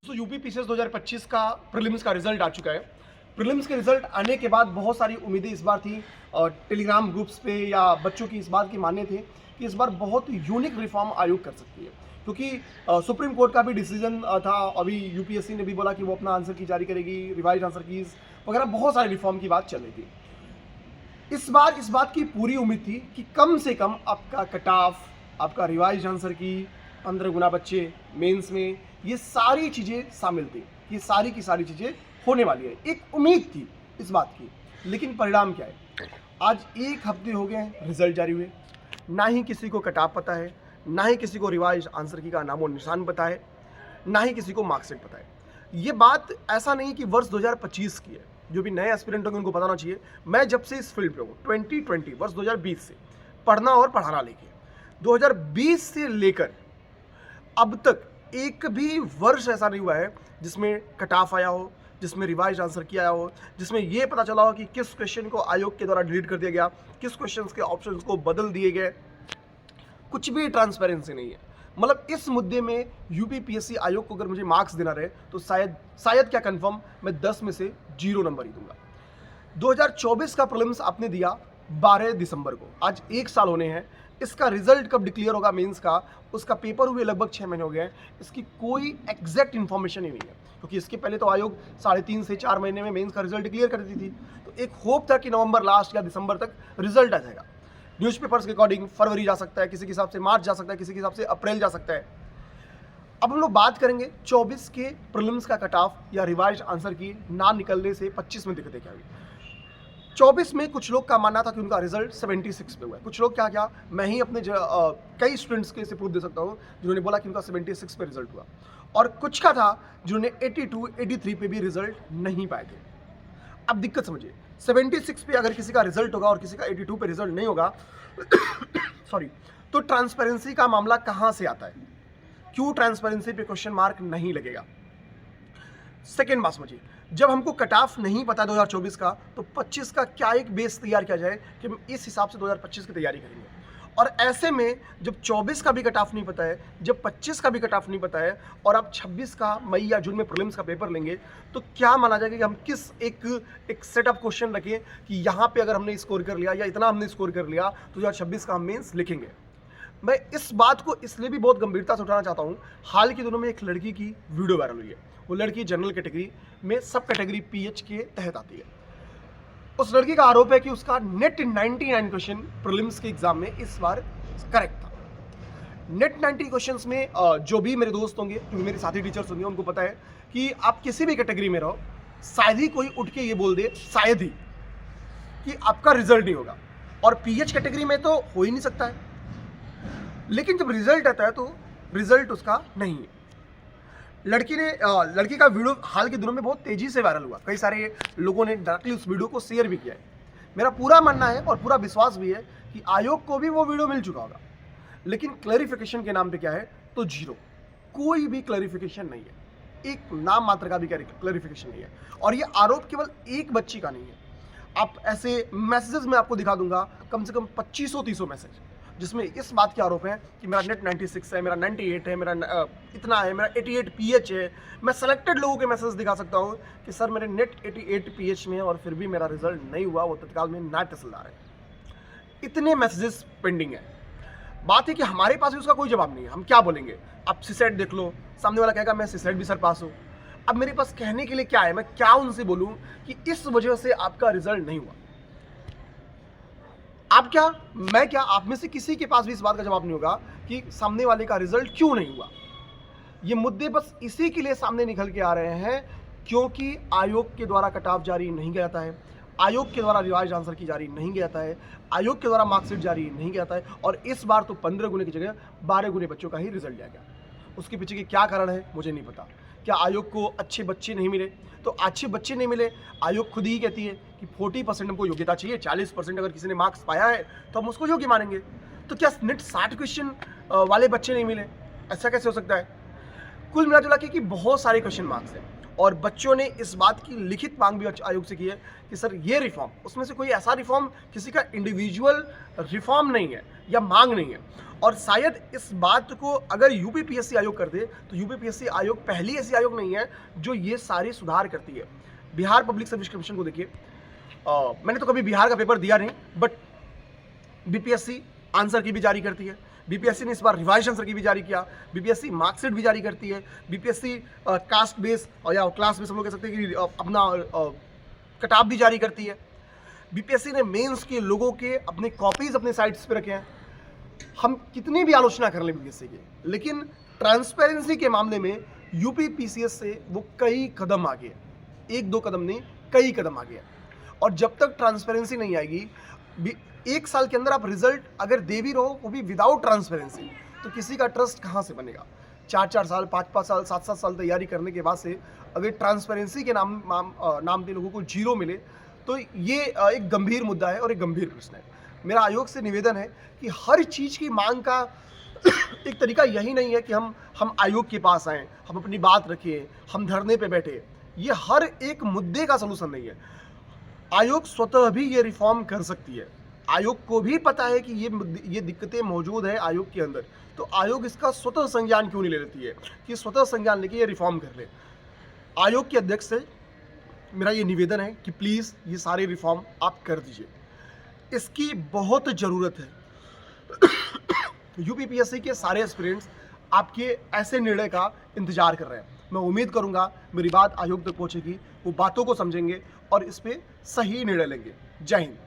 तो UP PCS 2025 का prelims का रिजल्ट आ चुका है। प्रीलिम्स के रिजल्ट आने के बाद बहुत सारी उम्मीदें इस बार थी। टेलीग्राम ग्रुप्स पे या बच्चों की इस बात की मानने थे कि इस बार बहुत यूनिक रिफॉर्म आयोग कर सकती है, क्योंकि सुप्रीम कोर्ट का भी डिसीजन था। अभी यूपीएससी ने भी बोला कि वो अपना आंसर की जारी करेगी, रिवाइज आंसर कीज वगैरह बहुत सारे रिफॉर्म की बात चल रही थी। इस बार इस बात की पूरी उम्मीद थी कि कम से कम आपका कट ऑफ, आपका रिवाइज आंसर की 15 गुना बच्चे मेंस में, ये सारी चीज़ें शामिल थी। ये सारी की सारी चीज़ें होने वाली है, एक उम्मीद थी इस बात की। लेकिन परिणाम क्या है? आज एक हफ्ते हो गए रिजल्ट जारी हुए, ना ही किसी को कट ऑफ पता है, ना ही किसी को रिवाइज आंसर की का नामो निशान पता है, ना ही किसी को मार्कशीट पता है। ये बात ऐसा नहीं कि वर्ष 2025 की है, जो भी नए एस्पिरेंट होंगे उनको बताना चाहिए। मैं जब से इस फील्ड पे हूँ 2020 वर्ष 2020 से पढ़ना और पढ़ाना लेके 2020 से लेकर अब तक एक भी वर्ष ऐसा नहीं हुआ है जिसमें कट ऑफ आया हो, जिसमें रिवाइज आंसर किया हो, जिसमें यह पता चला हो कि किस क्वेश्चन को आयोग के द्वारा डिलीट कर दिया गया, किस क्वेश्चंस के ऑप्शंस को बदल दिए गए। कुछ भी ट्रांसपेरेंसी नहीं है। मतलब इस मुद्दे में यूपीपीएससी आयोग को अगर मुझे मार्क्स देना रहे तो शायद क्या कंफर्म मैं 10 में से 0 नंबर ही दूंगा। 2024 का प्रीलिम्स आपने दिया 12 दिसंबर को, आज 1 साल होने हैं। इसका रिजल्ट कब डिक्लेयर होगा मेंस का, उसका पेपर हुए लगभग 6 महीने हो गए हैं। इसकी कोई एग्जैक्ट इन्फॉर्मेशन ही नहीं है, क्योंकि इसके पहले तो आयोग 3.5 से 4 महीने में मेंस का रिजल्ट डिक्लेयर कर देती थी। तो एक होप था कि नवंबर लास्ट या दिसंबर तक रिजल्ट आ जाएगा। न्यूज़पेपर्स के अकॉर्डिंग फरवरी जा सकता है, किसी के हिसाब से मार्च जा सकता है, किसी के हिसाब से अप्रैल जा सकता है। अब हम लोग बात करेंगे 24 के प्रीलिम्स का कट ऑफ या रिवाइज आंसर की ना निकलने से 25 में दिक्कतें क्या हुई। 24 में कुछ लोग का मानना था कि उनका रिजल्ट 76 पे हुआ है। कुछ लोग क्या मैं ही अपने कई स्टूडेंट्स के से प्रूफ दे सकता हूँ जिन्होंने बोला कि उनका 76 पे रिजल्ट हुआ, और कुछ का था जिन्होंने 82, 83 पे भी रिजल्ट नहीं पाए थे। अब दिक्कत समझिए, 76 पे अगर किसी का रिजल्ट होगा और किसी का 82 पे रिजल्ट नहीं होगा सॉरी, तो ट्रांसपेरेंसी का मामला कहाँ से आता है? क्यों ट्रांसपेरेंसी पे क्वेश्चन मार्क नहीं लगेगा? सेकेंड बात समझिए, जब हमको कट ऑफ नहीं पता 2024 का, तो 25 का क्या एक बेस तैयार किया जाए कि हम इस हिसाब से 2025 की तैयारी करेंगे। और ऐसे में जब 24 का भी कट ऑफ नहीं पता है, जब 25 का भी कट ऑफ नहीं पता है, और आप 26 का मई या जून में प्रीलिम्स का पेपर लेंगे, तो क्या माना जाएगा कि हम किस एक सेट ऑफ क्वेश्चन रखें कि यहाँ पे अगर हमने स्कोर कर लिया या इतना हमने स्कोर कर लिया तो 2026 का हम मेंस लिखेंगे। मैं इस बात को इसलिए भी बहुत गंभीरता से उठाना चाहता हूँ, हाल के दिनों में एक लड़की की वीडियो वायरल हुई है। वो लड़की जनरल कैटेगरी में सब कैटेगरी पीएच के तहत आती है। उस लड़की का आरोप है कि उसका नेट 99 क्वेश्चन प्रीलिम्स के एग्जाम में इस बार करेक्ट था। नेट 90 क्वेश्चंस में जो भी मेरे दोस्त होंगे, जो मेरे साथी टीचर्स होंगे, उनको पता है कि आप किसी भी कैटेगरी में रहो, शायद ही कोई उठ के ये बोल दे, शायद ही, कि आपका रिजल्ट नहीं होगा। और पीएच कैटेगरी में तो हो ही नहीं सकता है। लेकिन जब रिजल्ट आता है तो रिजल्ट उसका नहीं है। लड़की का वीडियो हाल के दिनों में बहुत तेजी से वायरल हुआ। कई सारे लोगों ने डायरेक्टली उस वीडियो को शेयर भी किया है। मेरा पूरा मानना है और पूरा विश्वास भी है कि आयोग को भी वो वीडियो मिल चुका होगा, लेकिन क्लैरिफिकेशन के नाम पे क्या है तो 0, कोई भी क्लैरिफिकेशन नहीं है। एक नाम मात्र का भी क्लैरिफिकेशन नहीं है। और ये आरोप केवल एक बच्ची का नहीं है। आप ऐसे मैसेजेस में आपको दिखा दूंगा, कम से कम 2500-300 मैसेज, जिसमें इस बात के आरोप है कि मेरा नेट 96 है, मेरा 98 है, मेरा इतना है, मेरा 88 पीएच है। मैं सेलेक्टेड लोगों के मैसेज दिखा सकता हूँ कि सर मेरे नेट 88 पीएच में है और फिर भी मेरा रिजल्ट नहीं हुआ, वो तत्काल में नायब तहसीलदार है। इतने मैसेजेस पेंडिंग है। बात है कि हमारे पास भी उसका कोई जवाब नहीं है। हम क्या बोलेंगे? आप सीसेट देख लो, सामने वाला कहेगा मैं सीसेट भी सर पास हूँ। अब मेरे पास कहने के लिए क्या है? मैं क्या उनसे बोलूँ कि इस वजह से आपका रिजल्ट नहीं हुआ? आप क्या, मैं क्या, आप में से किसी के पास भी इस बात का जवाब नहीं होगा कि सामने वाले का रिजल्ट क्यों नहीं हुआ। ये मुद्दे बस इसी के लिए सामने निकल के आ रहे हैं क्योंकि आयोग के द्वारा कट ऑफ जारी नहीं किया जाता है, आयोग के द्वारा रिवाइज आंसर की जारी नहीं किया जाता है, आयोग के द्वारा मार्कशीट जारी नहीं किया जाता है। और इस बार तो 15 गुने की जगह 12 गुने बच्चों का ही रिजल्ट लिया गया। उसके पीछे के क्या कारण है मुझे नहीं पता। क्या आयोग को अच्छे बच्चे नहीं मिले? तो अच्छे बच्चे नहीं मिले, आयोग खुद ही कहती है कि 40% हमको योग्यता चाहिए, 40% अगर किसी ने मार्क्स पाया है तो हम उसको योग्य मानेंगे। तो क्या नेट 60 क्वेश्चन वाले बच्चे नहीं मिले? ऐसा कैसे हो सकता है? कुल मिला जुला के कि बहुत सारे क्वेश्चन मार्क्स हैं और बच्चों ने इस बात की लिखित मांग भी आयोग से की है कि सर ये रिफॉर्म, उसमें से कोई ऐसा रिफॉर्म किसी का इंडिविजुअल रिफॉर्म नहीं है या मांग नहीं है। और शायद इस बात को अगर यूपीपीएससी आयोग कर दे तो यूपीपीएससी आयोग पहली ऐसी आयोग नहीं है जो ये सारे सुधार करती है। बिहार पब्लिक सर्विस कमीशन को देखिए, मैंने तो कभी बिहार का पेपर दिया नहीं, बट बीपीएससी आंसर की भी जारी करती है। बीपीएससी ने इस बार रिवाइज आंसर की भी जारी किया। बीपीएससी मार्कशीट भी जारी करती है। बीपीएससी कास्ट बेस या क्लास बेस हम लोग कह सकते हैं कि अपना कटाव भी जारी करती है। बीपीएससी ने मेंस के लोगों के अपने कॉपीज अपने साइट्स पे रखे हैं। हम कितनी भी आलोचना कर लें बीपीएससी की, लेकिन ट्रांसपेरेंसी के मामले में यूपीपीसीएस से वो कई कदम आगे है। एक दो कदम नहीं, कई कदम आगे है। और जब तक ट्रांसपेरेंसी नहीं आएगी, एक साल के अंदर आप रिजल्ट अगर दे भी रहो वो भी विदाउट ट्रांसपेरेंसी, तो किसी का ट्रस्ट कहाँ से बनेगा। 4-4 साल, 5-5 साल, 7-7 साल तैयारी करने के बाद से अगर ट्रांसपेरेंसी के नाम पे लोगों को जीरो मिले, तो ये एक गंभीर मुद्दा है और एक गंभीर प्रश्न है। मेरा आयोग से निवेदन है कि हर चीज़ की मांग का एक तरीका यही नहीं है कि हम आयोग के पास आएँ, हम अपनी बात रखें, हम धरने पे बैठे। ये हर एक मुद्दे का सलूशन नहीं है। आयोग स्वतः भी ये रिफॉर्म कर सकती है। आयोग को भी पता है कि ये दिक्कतें मौजूद है आयोग के अंदर, तो आयोग इसका स्वतः संज्ञान क्यों नहीं ले लेती है कि स्वतः संज्ञान लेके ये रिफॉर्म कर ले। आयोग के अध्यक्ष से मेरा ये निवेदन है कि प्लीज़ ये सारे रिफॉर्म आप कर दीजिए, इसकी बहुत ज़रूरत है। यूपीपीएससी के सारे एस्पिरेंट्स आपके ऐसे निर्णय का इंतजार कर रहे हैं। मैं उम्मीद करूंगा मेरी बात आयोग तक पहुंचेगी, वो बातों को समझेंगे और इस पे सही निर्णय लेंगे। जय हिंद।